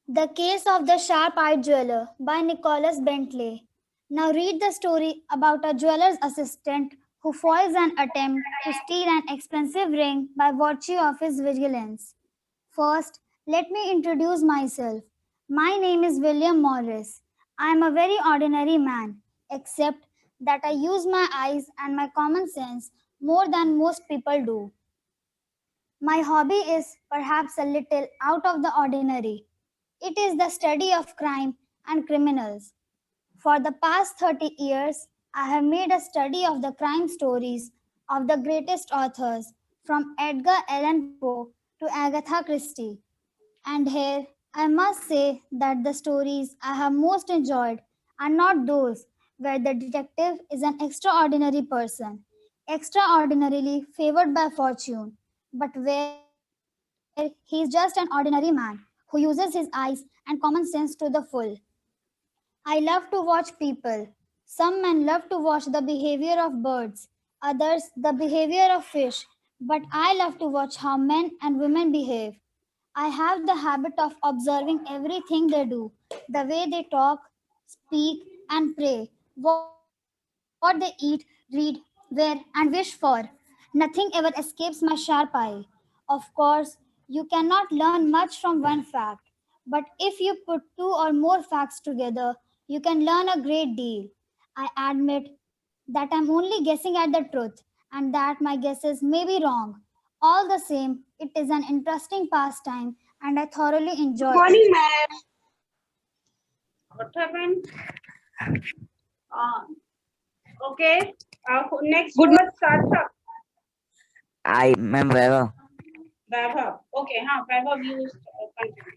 The Case of the Sharp-Eyed Jeweler by Nicholas Bentley. Now read the story about a jeweler's assistant who foils an attempt to steal an expensive ring by virtue of his vigilance. First, let me introduce myself. My name is William Morris. I am a very ordinary man, except that I use my eyes and my common sense more than most people do. My hobby is perhaps a little out of the ordinary. It is the study of crime and criminals. For the past 30 years, I have made a study of the crime stories of the greatest authors, from Edgar Allan Poe to Agatha Christie. And here, I must say that the stories I have most enjoyed are not those where the detective is an extraordinary person, extraordinarily favored by fortune, but where he is just an ordinary man who uses his eyes and common sense to the full. I love to watch people. Some men love to watch the behavior of birds, others the behavior of fish, but I love to watch how men and women behave. I have the habit of observing everything they do, the way they talk, speak, and pray, what they eat, read, wear, and wish for. Nothing ever escapes my sharp eye. Of course, you cannot learn much from one fact, but if you put two or more facts together, you can learn a great deal. I admit that I'm only guessing at the truth and that my guesses may be wrong. All the same, it is an interesting pastime and I thoroughly Good enjoy morning, it. ma'am. What happened? Uh, okay. Next Good was Sarthak. I remember Vaibhav. Okay, Vaibhav, you continue.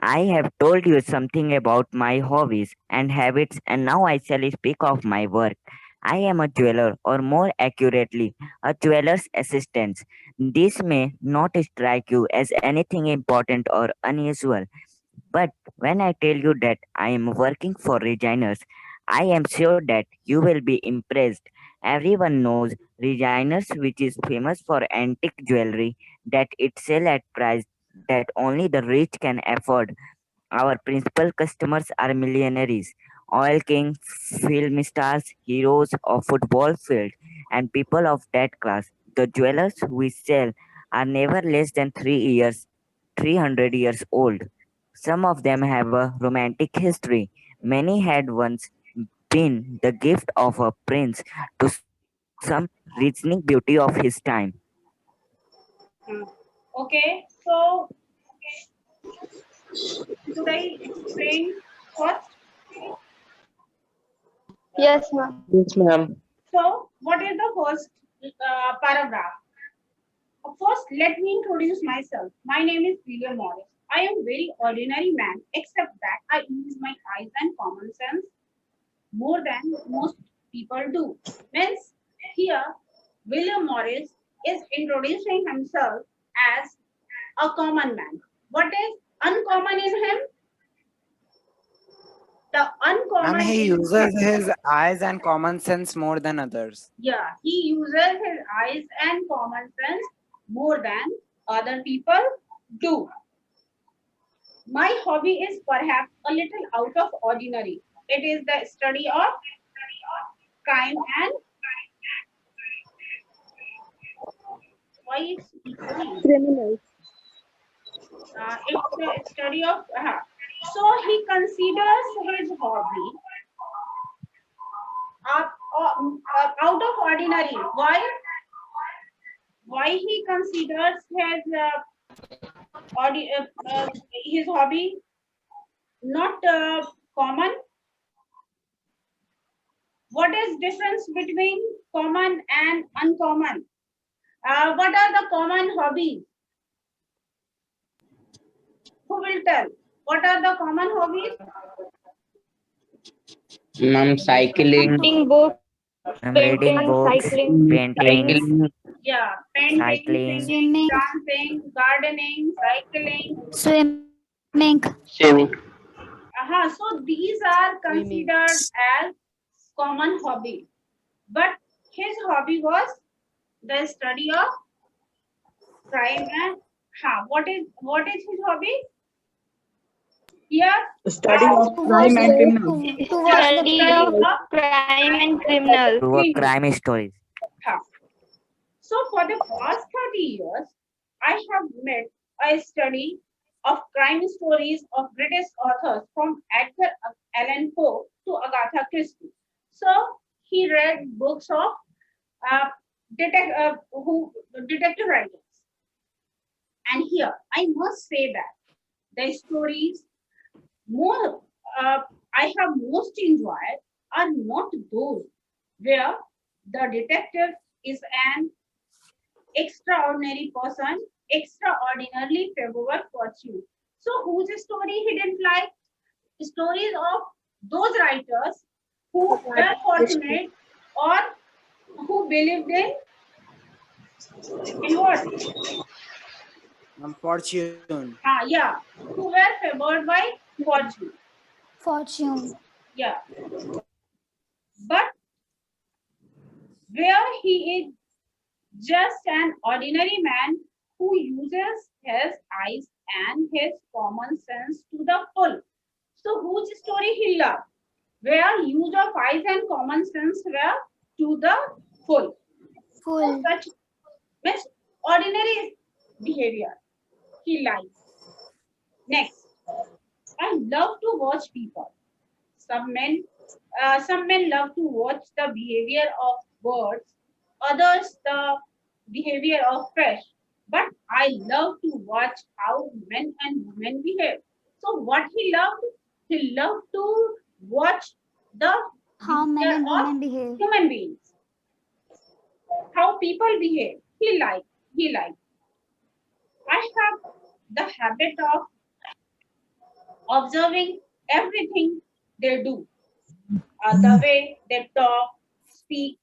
I have told you something about my hobbies and habits, and now I shall speak of my work. I am a jeweler, or more accurately, a jeweler's assistant. This may not strike you as anything important or unusual, but when I tell you that I am working for Reginers, I am sure that you will be impressed. Everyone knows Reginers, which is famous for antique jewelry that it sells at price that only the rich can afford. Our principal customers are millionaires, oil kings, film stars, heroes of football field, and people of that class. The jewelers we sell are never less than 300 years old. Some of them have a romantic history. Many had once been the gift of a prince to some reasoning beauty of his time. Hmm. Okay, so should I explain first? Yes, ma'am. Yes, ma'am. So, what is the first paragraph? First, let me introduce myself. My name is William Morris. I am very ordinary man, except that I use my eyes and common sense more than most people do. Means here, William Morris is introducing himself as a common man. What is uncommon in him? The Ma'am, uncommon he in him. uses his eyes and common sense more than others. Yeah, he uses his eyes and common sense more than other people do. My hobby is perhaps a little out of ordinary. It is the study of crime and why it's echoing. Criminals. It's the study of. So he considers his hobby out of ordinary. Why? Why he considers his hobby not common? What is difference between common and uncommon? What are the common hobbies? Who will tell? What are the common hobbies? Ma'am, cycling, Reading books, Reading painting, books, cycling. paintings, cycling, Yeah, painting, cycling, singing, Swimming, dancing, gardening, cycling. swimming, swimming. So these are Swimming. considered as common hobby. But his hobby was the study of crime and what is his hobby? Here, Study of crime and criminals. To watch the study Study people. of of crime and criminals. To a criminal. crime stories. Huh. So for the past 30 years, I have made a study of crime stories of British authors from Edgar Allan Poe to Agatha Christie. So he read books of uh, detective writers. And here I must say that the stories more I have most enjoyed are not those where the detective is an extraordinary person, extraordinarily favorable fortune. So, whose story he didn't like? Stories of those writers who were fortunate or who believed in what? Fortune. Yeah, who were favored by fortune. Fortune. Yeah, but where he is just an ordinary man who uses his eyes and his common sense to the full. So, whose story he loved? Where use of eyes and common sense were to the full. So, Full. such means ordinary behavior he likes. Next, I love to watch people. Some men, some men love to watch the behavior of birds, others the behavior of fish. But I love to watch how men and women behave. So what he loved to watch the How men behavior and of women behave. human beings, how people behave. He liked. I have the habit of observing everything they do, the way they talk, speak,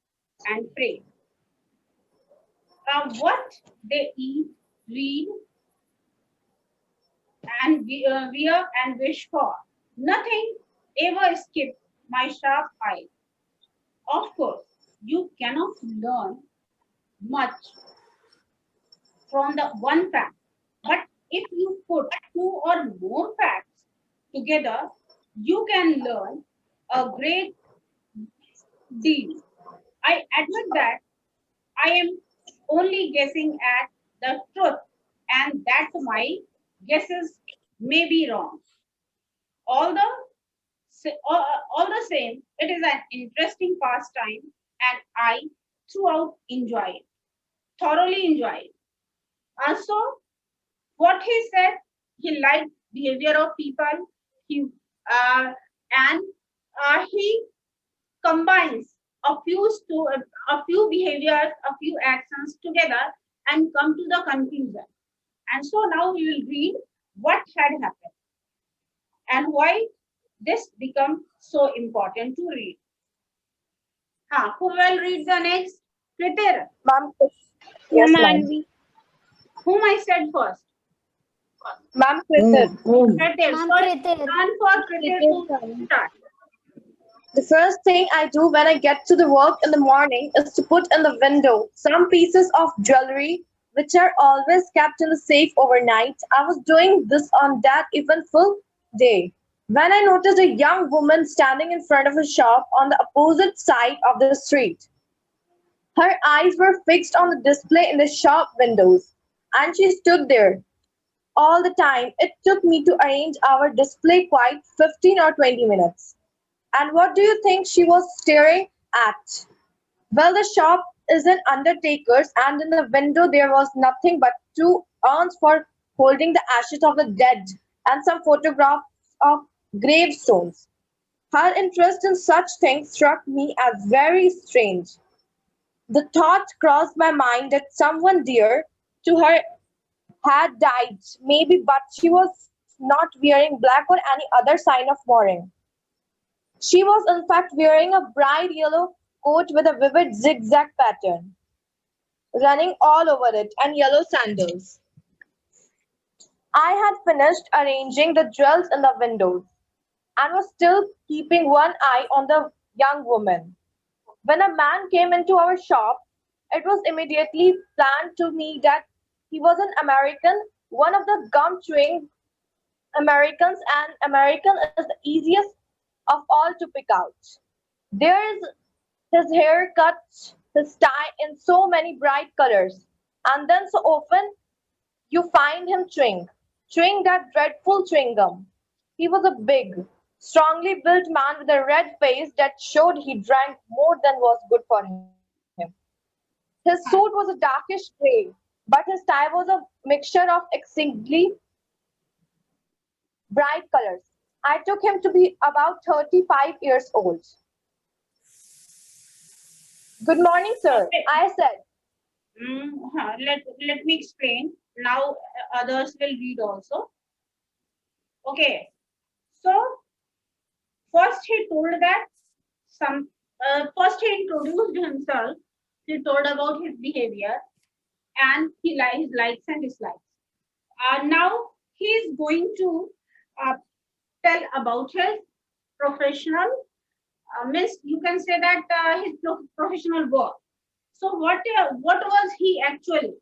and pray, what they eat, read, and wear and wish for. Nothing ever escaped my sharp eye. Of course, you cannot learn much from the one fact, but if you put two or more facts together, you can learn a great deal. I admit that I am only guessing at the truth and that my guesses may be wrong. All the, all the same, it is an interesting pastime and I throughout enjoy it, thoroughly enjoy it. Also, what he said, he liked behavior of people, he and he combines a few behaviors, a few actions together and come to the conclusion. And so now we will read what had happened and why this become so important to read. Who will read the next? Kritir, Ma'am, yes, ma'am. whom I said first. Ma'am, Kritir. Kritir, Ma'am so it's Kritir. time for Kritir to start. The first thing I do when I get to the work in the morning is to put in the window some pieces of jewelry which are always kept in the safe overnight. I was doing this on that eventful day when I noticed a young woman standing in front of a shop on the opposite side of the street. Her eyes were fixed on the display in the shop windows, and she stood there all the time. It took me to arrange our display quite 15 or 20 minutes. And what do you think she was staring at? Well, the shop is an undertaker's, and in the window there was nothing but two urns for holding the ashes of the dead and some photographs of gravestones. Her interest in such things struck me as very strange. The thought crossed my mind that someone dear to her had died, maybe, but she was not wearing black or any other sign of mourning. She was in fact wearing a bright yellow coat with a vivid zigzag pattern running all over it and yellow sandals. I had finished arranging the jewels in the windows and was still keeping one eye on the young woman. When a man came into our shop, it was immediately plain to me that he was an American, one of the gum chewing Americans, and American is the easiest of all to pick out. There is his hair cut, his tie in so many bright colors, and then so often you find him chewing that dreadful chewing gum. He was a big, strongly built man with a red face that showed he drank more than was good for him. His suit was a darkish gray, but his tie was a mixture of exceedingly bright colors. I took him to be about 35 years old. Good morning, sir, Okay. I said. Let me explain. Now others will read also. Okay. So first he told that some. First he introduced himself. He told about his behavior and his likes and dislikes. Now he is going to uh, tell about his professional. Means you can say that his professional work. So what was he actually?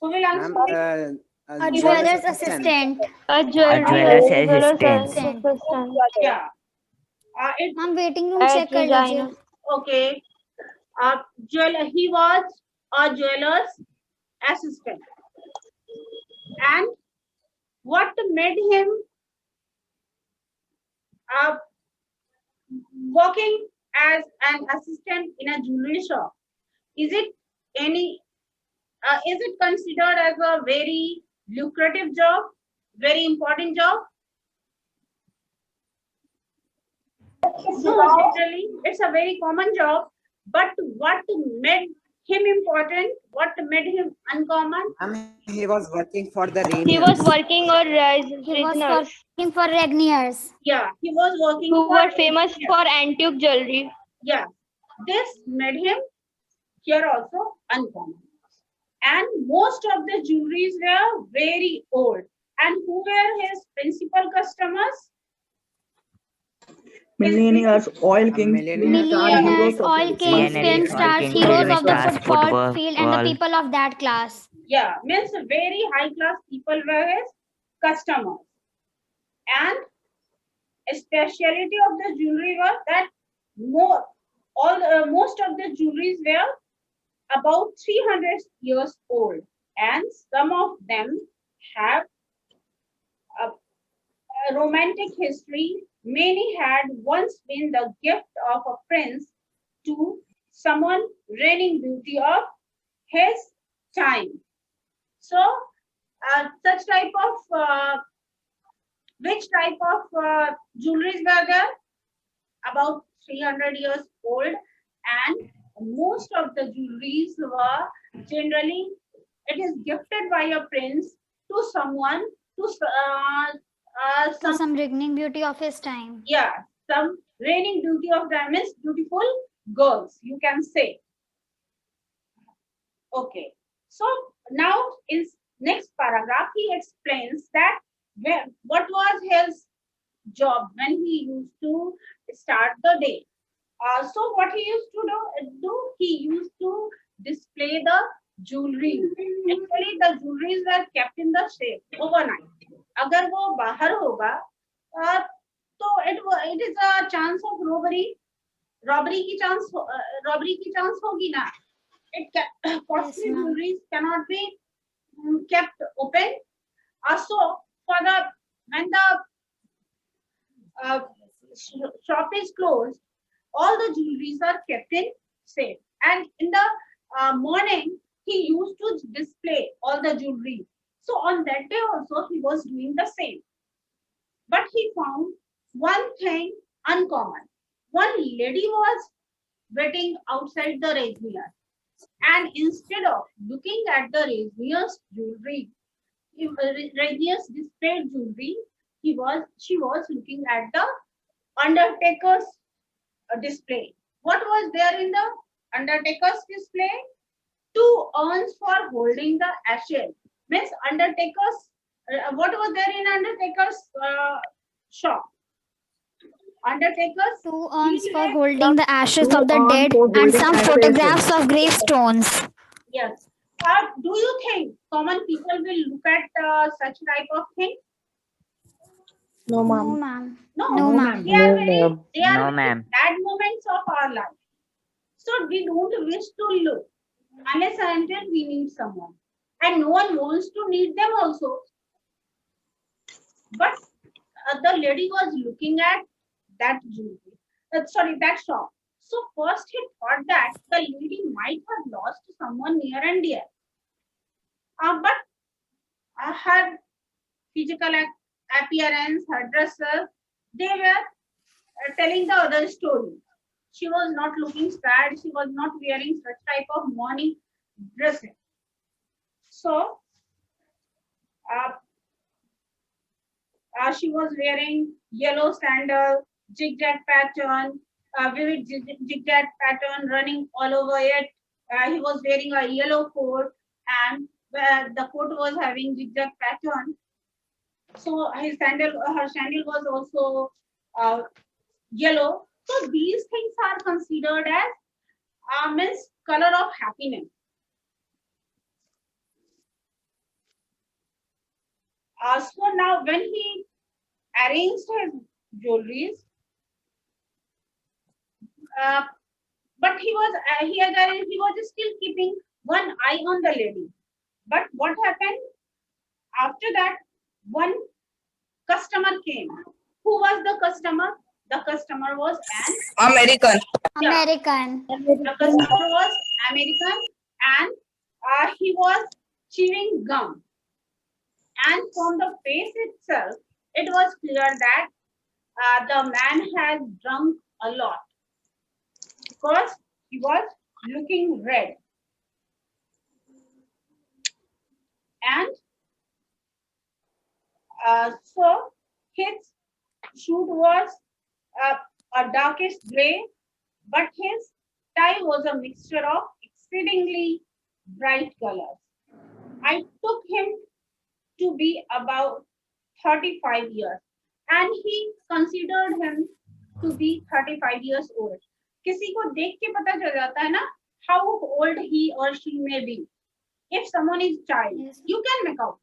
Who will answer Ma'am, me? A jeweler's jeweler's assistant. assistant. A A jewelry jeweler's jeweler's assistant. assistant. Yeah. It हम waiting room At check कर लीजिए. Regina. okay. He was a jeweler's assistant, and what made him uh, working as an assistant in a jewelry shop? Is it any? Is it considered as a very lucrative job, very important job? No, generally it's a very common job. But what made him important? What made him uncommon? Ma'am, he was working for the He was Rainiers. working on He was Reginald, working for Regniers. Yeah, he was working who for were famous engineer. for antique jewelry. Yeah, this made him here also uncommon. And most of the jewelries were very old. And who were his principal customers? Millionaires, oil kings, film stars, Millionaires, heroes of oil the kings, CNN film is football stars, working, field. heroes film of the stars, football football. field, and the people of that class. Yeah, means very high class people were his customers. And a speciality of the jewelry was that most of the jewelries were about 300 years old, and some of them have a romantic history. Many had once been the gift of a prince to someone reigning beauty of his time. So, such type of which type of jewelries were there? About 300 years old, and most of the jewelries were generally it is gifted by a prince to someone to To some reigning beauty of his time. yeah, some reigning beauty of them is beautiful girls, you can say. Okay. So now in next paragraph, he explains that what was his job when he used to start the day. So what he used to he used to display the jewelry. Actually, the jewelries were kept in the safe overnight. अगर वो बाहर होगा, तो it is a chance of robbery की chance होगी ना. Costly ma'am. jewelries cannot be kept open. So for the when the shop is closed, all the jewelries are kept in safe. And in the morning, he used to display all the jewelry. So on that day also, he was doing the same. But he found one thing uncommon. One lady was waiting outside the Rajneer, and instead of looking at the Rajneer's jewelry, Rajneer's displayed jewelry, she was looking at the Undertaker's display. What was there in the Undertaker's display? 2 urns for holding the ashes. Means Undertaker's. What was there in Undertaker's shop? Undertaker's 2 urns he for had holding the ashes of the urns dead for and holding some ashes. photographs of gravestones. yes. Do you think common people will look at such type of thing? No, No, ma'am. ma'am. No, No, ma'am. they are No, very ma'am. No, ma'am. bad moments of our life. So we don't wish to look unless and until we need someone, and no one wants to need them also. But the lady was looking at that jewelry, that shop. So first he thought that the lady might have lost someone near and dear. But her physical appearance, her dresses, they were telling the other story. She was not looking sad. She was not wearing such type of mourning dresses. So uh, she was wearing yellow sandal, zigzag pattern, vivid zigzag pattern running all over it. He was wearing a yellow coat, and the coat was having zigzag pattern. So her sandal was also yellow. So these things are considered as means color of happiness. So now when he arranged his jewelries, uh, but he was still keeping one eye on the lady. But what happened after that? One customer came. Who was the customer? The customer was an American. yeah. American. The customer was American, and he was chewing gum. And from the face itself, it was clear that the man has drunk a lot because he was looking red. And so his suit was uh, a darkish gray, but his tie was a mixture of exceedingly bright colors. I took him to be about 35 years, and he considered him to be 35 years old. किसी को देख के पता चल जाता है ना how old he or she may be. If someone is child, Yes. you can make out.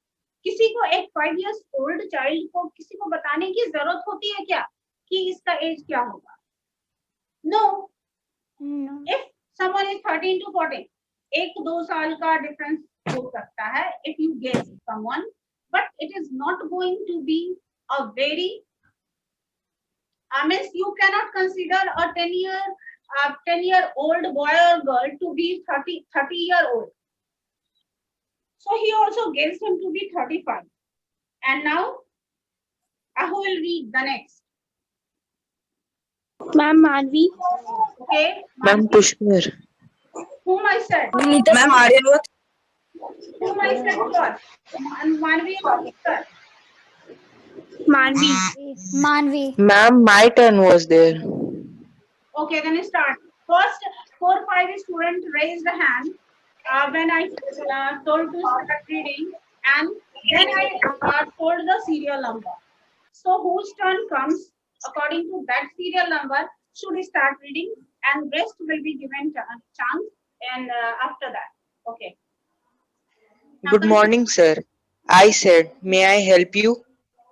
किसी को एक 5 years old child को किसी को बताने की जरूरत होती है क्या कि इसका एज क्या होगा? No. No. If someone is 13 to 14, एक दो साल का difference हो सकता है if you guess someone, but it is not going to be a very means you cannot consider a 10-year-old boy or girl to be 30-year-old. So he also guessed him to be 35. And now I will read the next. Ma'am Manvi. Okay. Ma'am Pushpar. Whom I said? Ma'am Aryan. Whom I said first? Manvi or Pushkar? Manvi. Manvi. Ma'am, my turn was there. Okay, then start. First, 4 5 students raised a hand when I told to start reading, and then I told the serial number. So whose turn comes according to that serial number should start reading, and rest will be given chance. And after that, okay. Good morning, sir. I said, may I help you?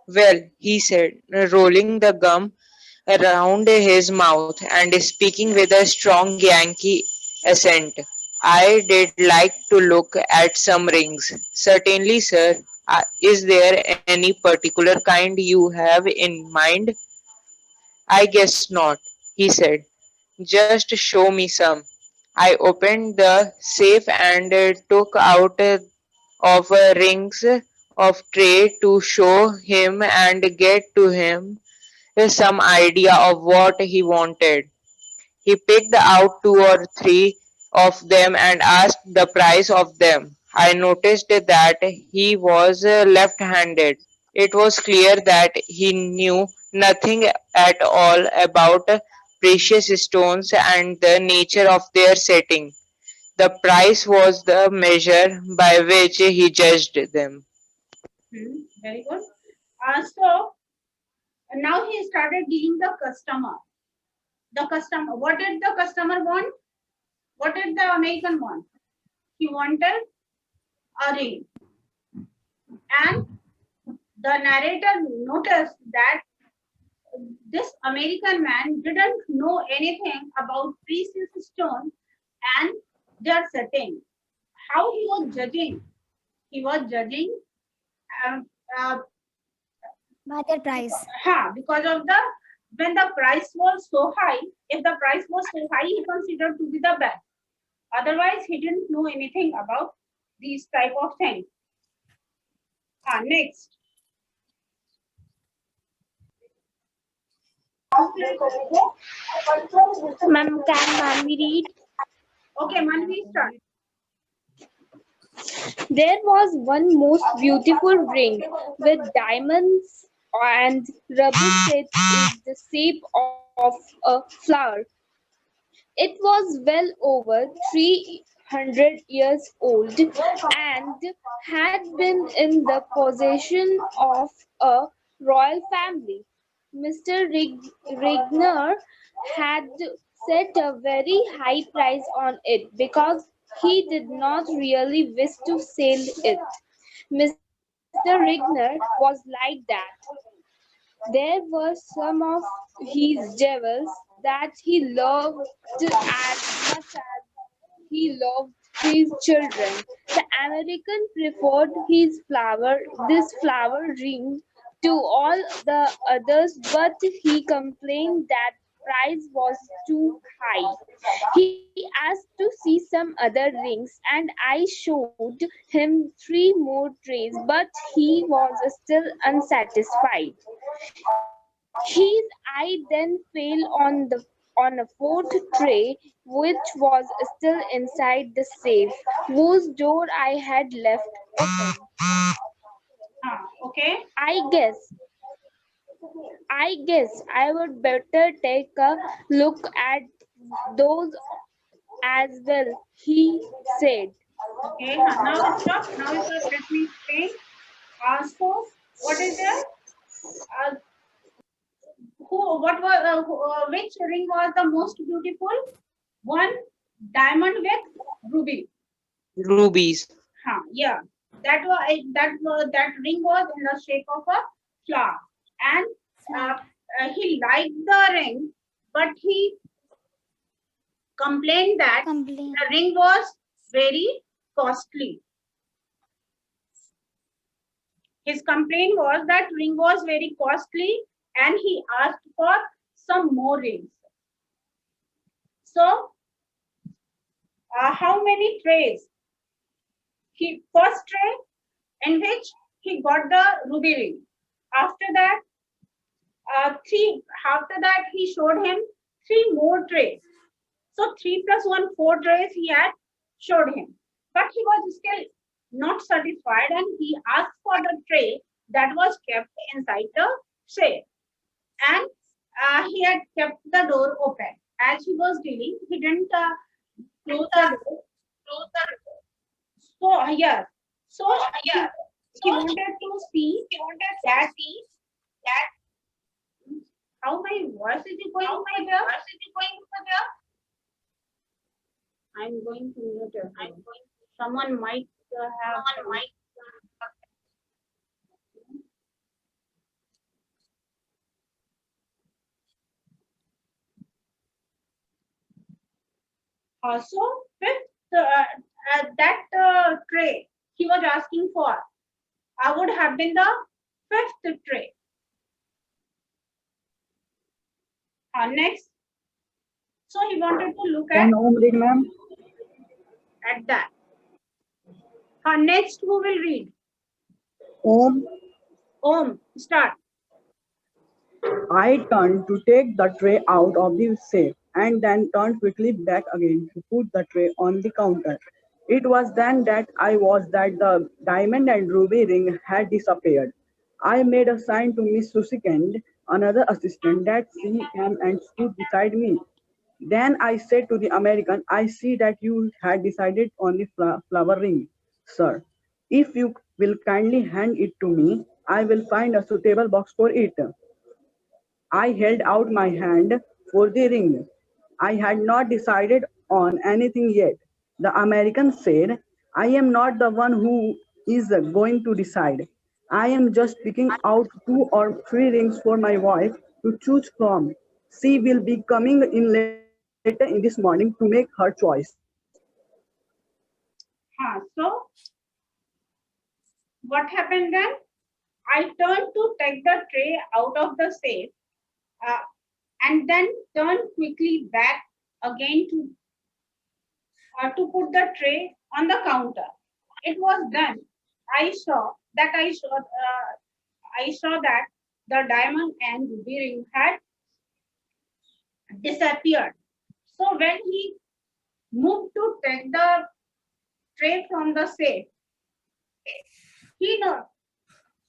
Well, he said, rolling the gum around his mouth and speaking with a strong Yankee accent. I did like to look at some rings. Certainly, sir. Is there any particular kind you have in mind? I guess not, he said. Just show me some. I opened the safe and took out of rings of trade to show him and get to him some idea of what he wanted. He picked out 2 or 3 of them and asked the price of them. I noticed that he was left-handed. It was clear that he knew nothing at all about precious stones and the nature of their setting. The price was the measure by which he judged them. Very good. So now he started dealing the customer. The customer. What did the customer want? What did the American want? He wanted a ring. And the narrator noticed that this American man didn't know anything about precious stone and their setting. How he was judging? He was judging um, uh, by their price. because of the when the price was so high. If the price was so high, he considered to be the best. Otherwise, he didn't know anything about these type of things. Next. Ma'am, can Manvi read? Okay, Manvi, start. There was one most beautiful ring with diamonds and ruby set in the shape of a flower. It was well over 300 years old and had been in the possession of a royal family. Mr. Regner had set a very high price on it because he did not really wish to sell it. Mr. Regner was like that. There were some of his jewels that he loved as much as he loved his children. The American preferred this flower ring to all the others, but he complained that price was too high. He asked to see some other rings, and I showed him 3 more trays, but he was still unsatisfied. His eye then fell on a fourth tray, which was still inside the safe, whose door I had left open. Okay. I guess I would better take a look at those as well, he said. Okay. Now stop. Now stop. Let me explain. So what is there? Uh, which ring was the most beautiful? One diamond with ruby. Rubies. Yeah, that ring was in the shape of a flower, and he liked the ring, but he complained that the ring was very costly. His complaint was that ring was very costly, and he asked for some more rings. So, how many trays? First tray in which he got the ruby ring. After that, he showed him 3 more trays. So 3 + 1, 4 trays he had showed him, but he was still not satisfied, and he asked for the tray that was kept inside the safe, and he had kept the door open. As he was dealing, he didn't close the door. So yes, so he wanted to see that how my voice is going over there. I'm going to mute it. Someone might have. So fifth, that tray he was asking for, I would have been the fifth tray. Next, so he wanted to look at that. Next, who will read? Om, start. I turned to take the tray out of the safe and then turned quickly back again to put the tray on the counter. It was then that I was that the diamond and ruby ring had disappeared. I made a sign to Miss Susikand, another assistant, that she came and stood beside me. Then I said to the American, I see that you had decided on the flower ring, sir. If you will kindly hand it to me, I will find a suitable box for it. I held out my hand for the ring. I had not decided on anything yet. The American said, I am not the one who is going to decide. I am just picking out 2 or 3 rings for my wife to choose from. She will be coming in later in this morning to make her choice. So what happened then? I turned to take the tray out of the safe uh, and then turned quickly back again to put the tray on the counter. It was done. I saw that I saw that the diamond and ruby ring had disappeared. So when he moved to take the tray from the safe, he know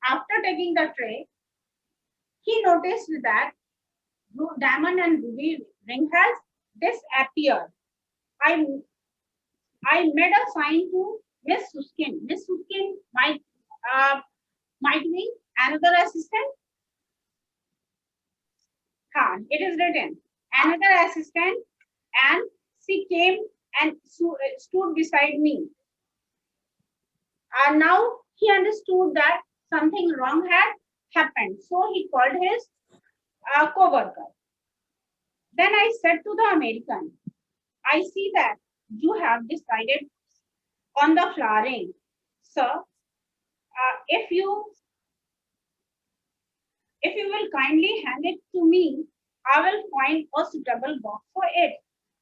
after taking the tray, he noticed that diamond and ruby ring has disappeared. I I made a sign to Miss Suskin. Miss Suskin might be another assistant. It is written another assistant, and she came and stood beside me. And now he understood that something wrong had happened. So he called his co-worker. Then I said to the American, I see that you have decided on the flooring. Sir, if you will kindly hand it to me, I will find a suitable box for it.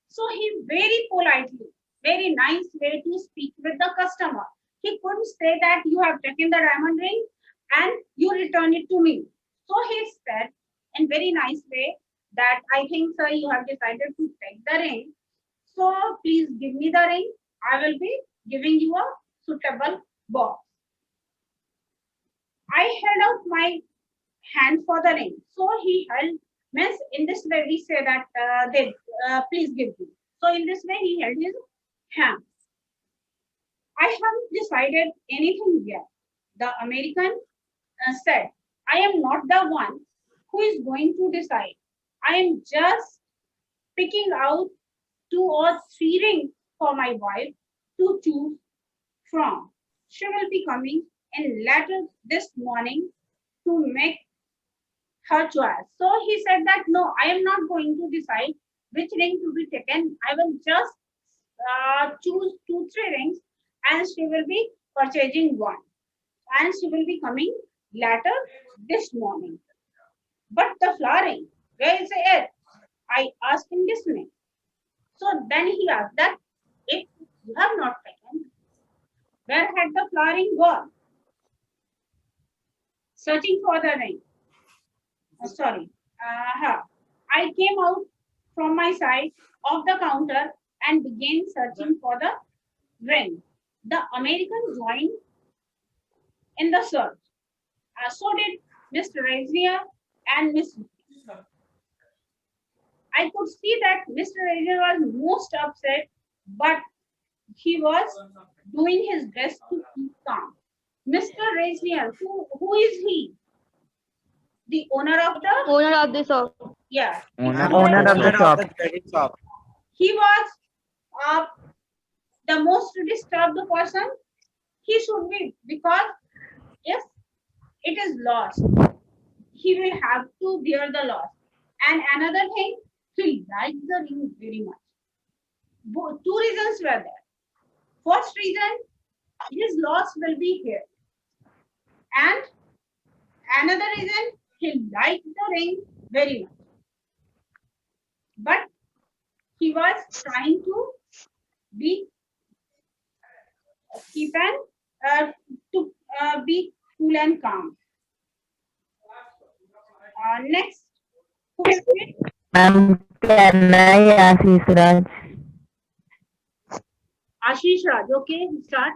So he very politely, very nice way to speak with the customer. He couldn't say that you have taken the diamond ring and you return it to me. So he said in very nice way that I think, sir, you have decided to take the ring. So please give me the ring. I will be giving you a suitable box. I held out my hand for the ring. So he held, means in this way we say that they please give me. So in this way he held his hand. I haven't decided anything yet. The American said, I am not the one who is going to decide. I am just picking out 2 or 3 rings for my wife to choose from. She will be coming in later this morning to make her choice. So he said that no, I am not going to decide which ring to be taken. I will just choose 2, 3 rings, and she will be purchasing one, and she will be coming later this morning. But the flowering, where is it? I asked in dismay. So then he asked that if you have not taken, where had the flowering gone? Searching for the ring. Sorry. I came out from my side of the counter and began searching for the ring. The American joined in the search. So did Mr. Razier and Miss. I could see that Mr. Razier was most upset, but he was doing his best to keep calm. Mr. Razier, who is he? The owner of the, Owner of the shop. yeah, the Owner owner of of the the shop. shop. Owner of the credit shop. He was uh, the most disturbed person. He should be, because if it is lost, he will have to bear the loss. And another thing, he liked the ring very much. 2 reasons were there. First reason, his loss will be here. And another reason, he liked the ring very much. But he was trying to be keep and to be cool and calm. Next, who is it? Ma'am, can I ask Israj? Ashish Raj. Okay, start.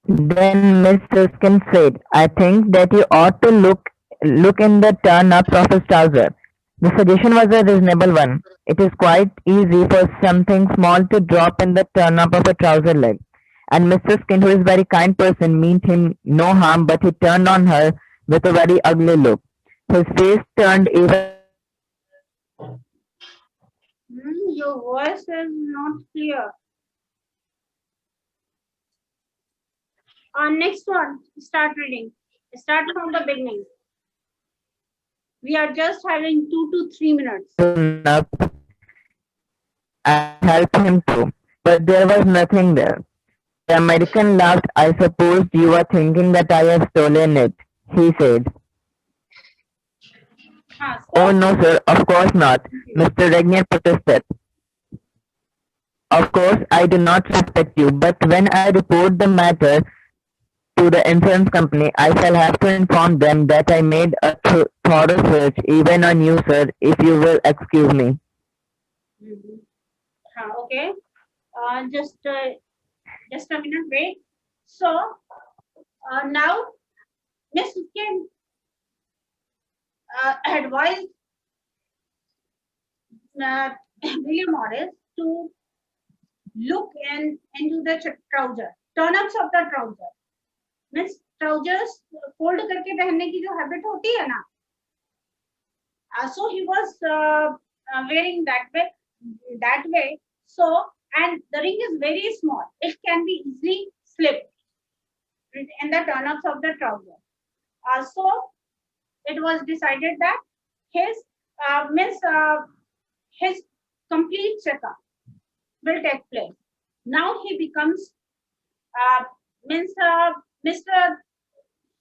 Then Miss Ruskin said, I think that you ought to look in the turn up of his trouser. The suggestion was a reasonable one. It is quite easy for something small to drop in the turn up of a trouser leg. And Mr. Skin, who is a very kind person, meant him no harm, but he turned on her with a very ugly look. His face turned even Your voice is not clear. Next one, start reading. Start from the beginning. We are just having 2 to 3 minutes. Enough. I helped him too, but there was nothing there. The American laughed. I suppose you are thinking that I have stolen it, he said. Oh So, no, sir, of course not, Mr. Regnier protested. Of course, I do not suspect you, but when I report the matter to the insurance company, I shall have to inform them that I made a thorough search, even on you, sir, if you will excuse me. mhm. Okay. Uh, just uh, just a minute. Wait. So now Miss Kim advised uh, William Morris to look into the trouser, turn-ups of the trouser. Means trousers fold करके पहनने की जो habit होती है ना, so he was wearing that way. So, and the ring is very small. It can be easily slipped in the turn-ups of the trouser. So it was decided that his means his complete checkup will take place. Now he becomes uh, means Mr.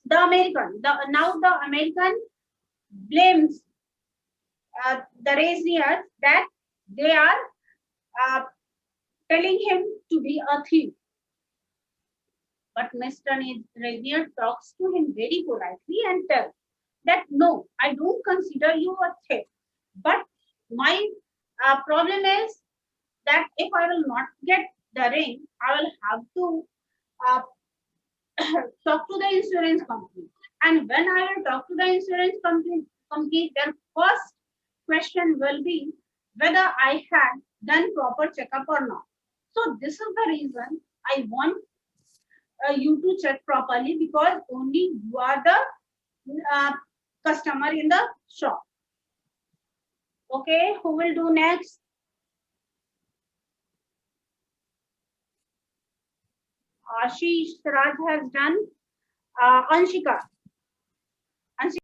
The American. Now the American blames the Raziers that they are uh, telling him to be a thief. But Mr. Razier talks to him very politely and tells that no, I don't consider you a thief. But my problem is that if I will not get the ring, I will have to uh, talk to the insurance company. And when I will talk to the insurance company, their first question will be whether I had done proper checkup or not. So this is the reason I want you to check properly because only you are the uh, customer in the shop. Okay, who will do next? Ashish Raj has done. Anshika.